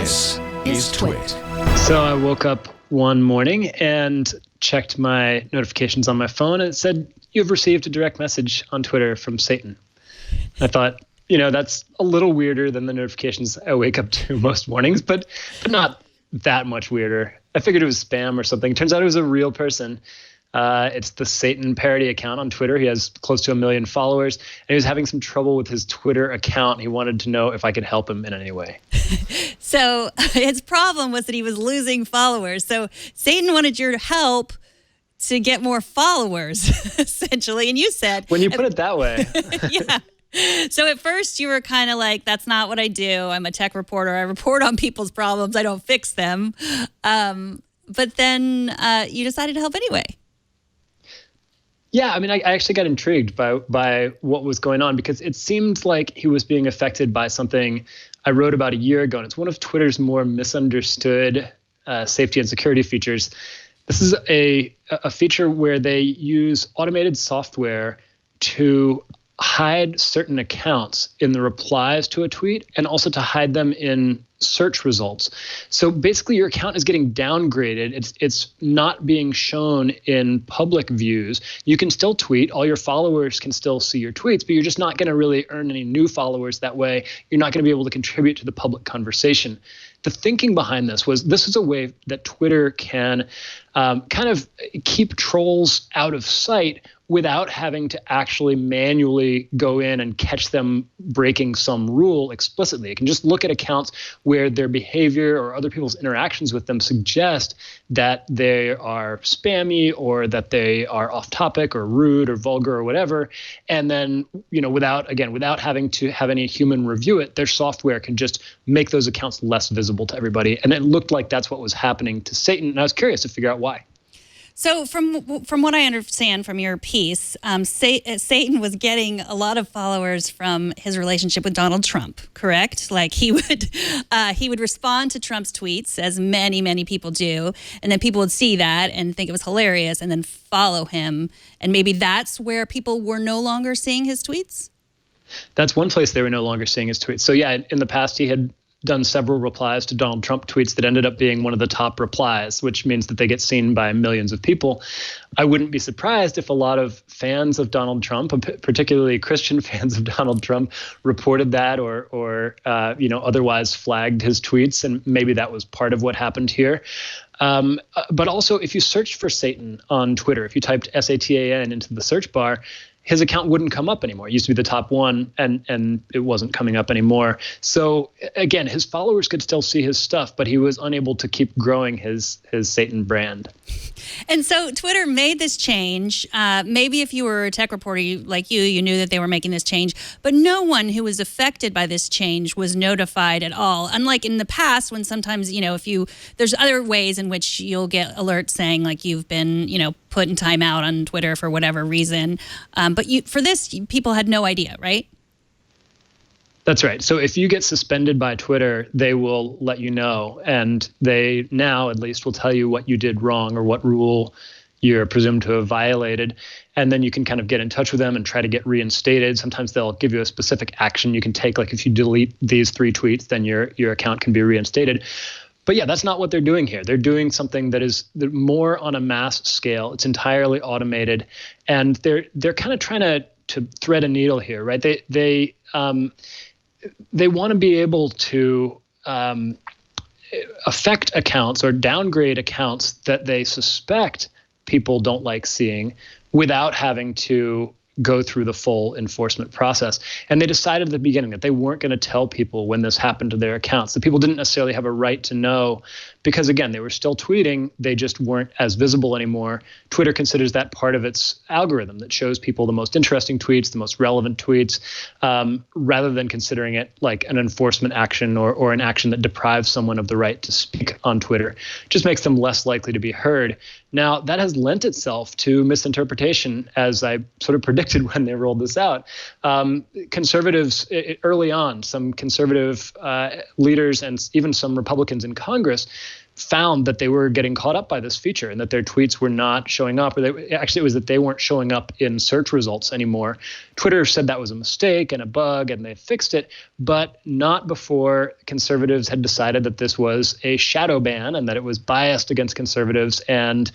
This is Twit. So I woke up one morning and checked my notifications on my phone, and it said, "You've received a direct message on Twitter from Satan." I thought, that's a little weirder than the notifications I wake up to most mornings, but not that much weirder. I figured it was spam or something. Turns out it was a real person. It's the Satan parody account on Twitter. He has close to 1 million followers, and he was having some trouble with his Twitter account. He wanted to know if I could help him in any way. So his problem was that he was losing followers. So Satan wanted your help to get more followers, essentially. And you said... When you put it that way. Yeah. So at first you were kind of like, that's not what I do. I'm a tech reporter. I report on people's problems. I don't fix them. But then you decided to help anyway. Yeah, I actually got intrigued by what was going on, because it seemed like he was being affected by something I wrote about a year ago. And it's one of Twitter's more misunderstood safety and security features. This is a feature where they use automated software to hide certain accounts in the replies to a tweet, and also to hide them in search results. So basically your account is getting downgraded. It's not being shown in public views. You can still tweet. All your followers can still see your tweets, but you're just not going to really earn any new followers that way. You're not going to be able to contribute to the public conversation. The thinking behind this is a way that Twitter can kind of keep trolls out of sight without having to actually manually go in and catch them breaking some rule explicitly. It can just look at accounts where their behavior or other people's interactions with them suggest that they are spammy, or that they are off topic or rude or vulgar or whatever. And then, without having to have any human review it, their software can just make those accounts less visible to everybody. And it looked like that's what was happening to Satan. And I was curious to figure out why. So from what I understand from your piece, Satan was getting a lot of followers from his relationship with Donald Trump, correct? Like he would respond to Trump's tweets, as many people do, and then people would see that and think it was hilarious and then follow him. And maybe that's where people were no longer seeing his tweets? That's one place they were no longer seeing his tweets. So yeah, in the past he had done several replies to Donald Trump tweets that ended up being one of the top replies, which means that they get seen by millions of people. I wouldn't be surprised if a lot of fans of Donald Trump, particularly Christian fans of Donald Trump, reported that or otherwise flagged his tweets, and maybe that was part of what happened here. But also, if you searched for Satan on Twitter, if you typed Satan into the search bar, his account wouldn't come up anymore. It used to be the top one, and it wasn't coming up anymore. So again, his followers could still see his stuff, but he was unable to keep growing his Satan brand. And so Twitter made this change. Maybe if you were a tech reporter like you knew that they were making this change, but no one who was affected by this change was notified at all. Unlike in the past, when sometimes, there's other ways in which you'll get alerts saying like you've been, put in timeout on Twitter for whatever reason. But for this, people had no idea, right? That's right. So if you get suspended by Twitter, they will let you know. And they now, at least, will tell you what you did wrong or what rule you're presumed to have violated. And then you can kind of get in touch with them and try to get reinstated. Sometimes they'll give you a specific action you can take. Like if you delete these 3 tweets, then your account can be reinstated. But yeah, that's not what they're doing here. They're doing something that is more on a mass scale. It's entirely automated, and they're kind of trying to thread a needle here, right? They want to be able to affect accounts or downgrade accounts that they suspect people don't like seeing without having to go through the full enforcement process. And they decided at the beginning that they weren't going to tell people when this happened to their accounts. The people didn't necessarily have a right to know because, again, they were still tweeting. They just weren't as visible anymore. Twitter considers that part of its algorithm that shows people the most interesting tweets, the most relevant tweets, rather than considering it like an enforcement action or an action that deprives someone of the right to speak on Twitter. It just makes them less likely to be heard. Now, that has lent itself to misinterpretation, as I sort of predicted when they rolled this out. Conservatives, early on, some conservative leaders and even some Republicans in Congress found that they were getting caught up by this feature and that their tweets were not showing up, or actually it was that they weren't showing up in search results anymore. Twitter said that was a mistake and a bug, and they fixed it, but not before conservatives had decided that this was a shadow ban and that it was biased against conservatives. And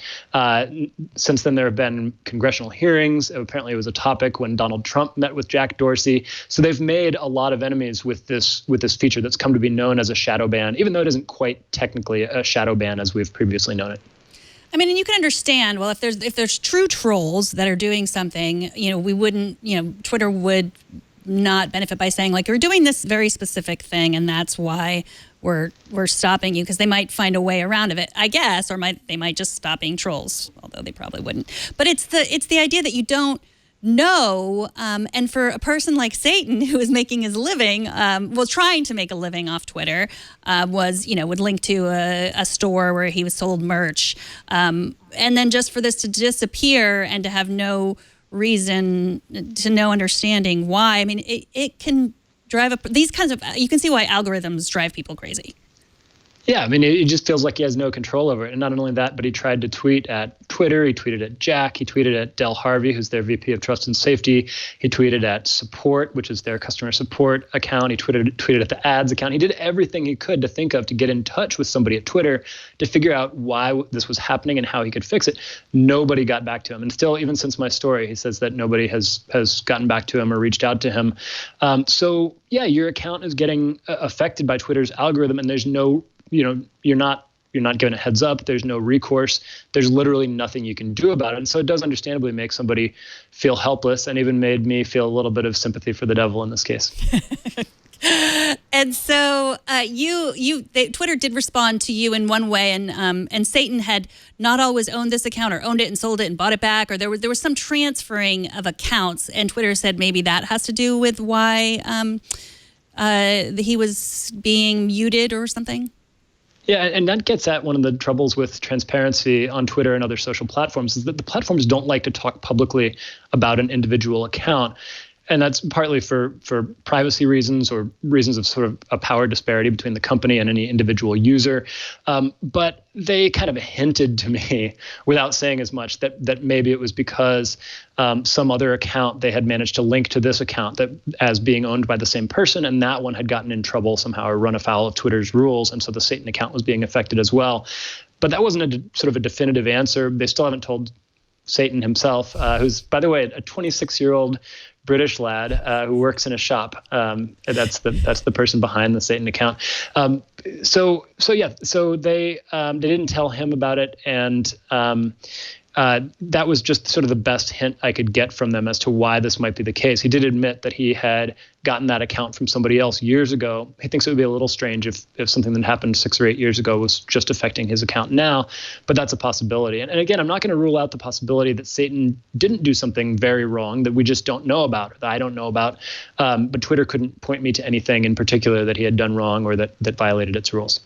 since then, there have been congressional hearings. Apparently, it was a topic when Donald Trump met with Jack Dorsey. So they've made a lot of enemies with this feature that's come to be known as a shadow ban, even though it isn't quite technically a shadow ban as we've previously known it. I mean, and you can understand, well, if there's true trolls that are doing something, we wouldn't, Twitter would not benefit by saying, like, you're doing this very specific thing and that's why we're stopping you, because they might find a way around of it, I guess, or they might just stop being trolls, although they probably wouldn't. But it's the idea that you don't know, and for a person like Satan, who is making his living, trying to make a living off Twitter, would link to a store where he was sold merch, and then just for this to disappear and to have no reason, to no understanding why. I mean, it can drive up these kinds of, you can see why algorithms drive people crazy. Yeah, I mean, it just feels like he has no control over it. And not only that, but he tried to tweet at Twitter. He tweeted at Jack. He tweeted at Del Harvey, who's their VP of Trust and Safety. He tweeted at Support, which is their customer support account. He tweeted at the ads account. He did everything he could to think of to get in touch with somebody at Twitter to figure out why this was happening and how he could fix it. Nobody got back to him. And still, even since my story, he says that nobody has gotten back to him or reached out to him. So, yeah, your account is getting affected by Twitter's algorithm, and there's no, you're not given a heads up. There's no recourse. There's literally nothing you can do about it. And so it does understandably make somebody feel helpless, and even made me feel a little bit of sympathy for the devil in this case. And so Twitter did respond to you in one way, and Satan had not always owned this account, or owned it and sold it and bought it back, or there was some transferring of accounts, and Twitter said maybe that has to do with why he was being muted or something. Yeah, and that gets at one of the troubles with transparency on Twitter and other social platforms, is that the platforms don't like to talk publicly about an individual account. And that's partly for privacy reasons, or reasons of sort of a power disparity between the company and any individual user. But they kind of hinted to me, without saying as much, that maybe it was because some other account, they had managed to link to this account that as being owned by the same person, and that one had gotten in trouble somehow or run afoul of Twitter's rules. And so the Satan account was being affected as well. But that wasn't sort of a definitive answer. They still haven't told Satan himself, who's, by the way, a 26-year-old British lad who works in a shop. That's the person behind the Satan account. So they didn't tell him about it, and that was just sort of the best hint I could get from them as to why this might be the case. He did admit that he had gotten that account from somebody else years ago. He thinks it would be a little strange if something that happened 6 or 8 years ago was just affecting his account now, but that's a possibility. And again, I'm not going to rule out the possibility that Satan didn't do something very wrong that we just don't know about, or that I don't know about. But Twitter couldn't point me to anything in particular that he had done wrong or that violated its rules.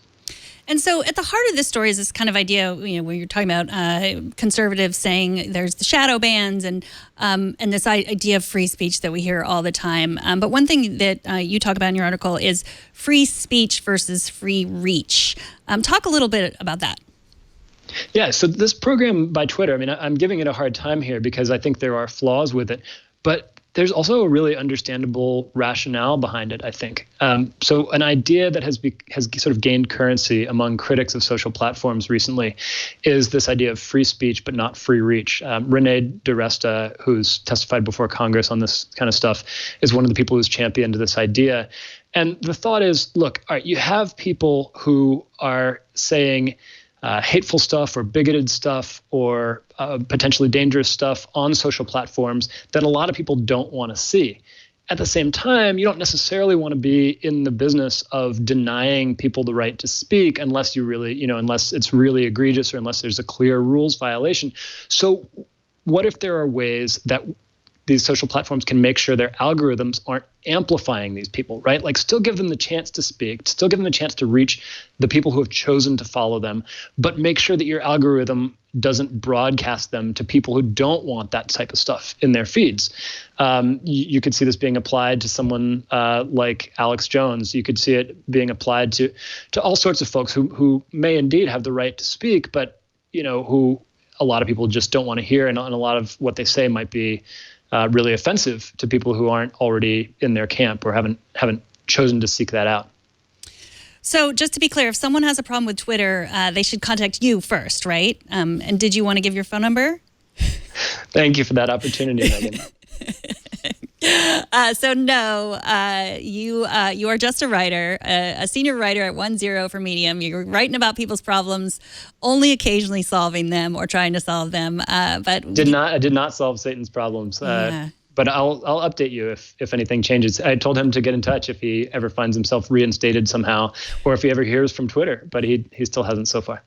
And so at the heart of this story is this kind of idea, where you're talking about conservatives saying there's the shadow bans and this idea of free speech that we hear all the time. But one thing that you talk about in your article is free speech versus free reach. Talk a little bit about that. Yeah, so this program by Twitter, I mean, I'm giving it a hard time here because I think there are flaws with it, but there's also a really understandable rationale behind it, I think. So an idea that has sort of gained currency among critics of social platforms recently is this idea of free speech but not free reach. Renee DiResta, who's testified before Congress on this kind of stuff, is one of the people who's championed this idea. And the thought is, look, all right, you have people who are saying hateful stuff or bigoted stuff or potentially dangerous stuff on social platforms that a lot of people don't want to see. At the same time, you don't necessarily want to be in the business of denying people the right to speak unless you really, unless it's really egregious or unless there's a clear rules violation. So what if there are ways that these social platforms can make sure their algorithms aren't amplifying these people, right? Like, still give them the chance to speak, still give them the chance to reach the people who have chosen to follow them, but make sure that your algorithm doesn't broadcast them to people who don't want that type of stuff in their feeds. You could see this being applied to someone like Alex Jones. You could see it being applied to all sorts of folks who may indeed have the right to speak, but who a lot of people just don't want to hear, and a lot of what they say might be really offensive to people who aren't already in their camp or haven't chosen to seek that out. So just to be clear, if someone has a problem with Twitter, they should contact you first, right? And did you want to give your phone number? Thank you for that opportunity, Megan. So no, you are just a writer, a senior writer at 1-0 for Medium. You're writing about people's problems, only occasionally solving them or trying to solve them. But I did not solve Satan's problems. Yeah. But I'll update you if anything changes. I told him to get in touch if he ever finds himself reinstated somehow, or if he ever hears from Twitter. But he still hasn't so far.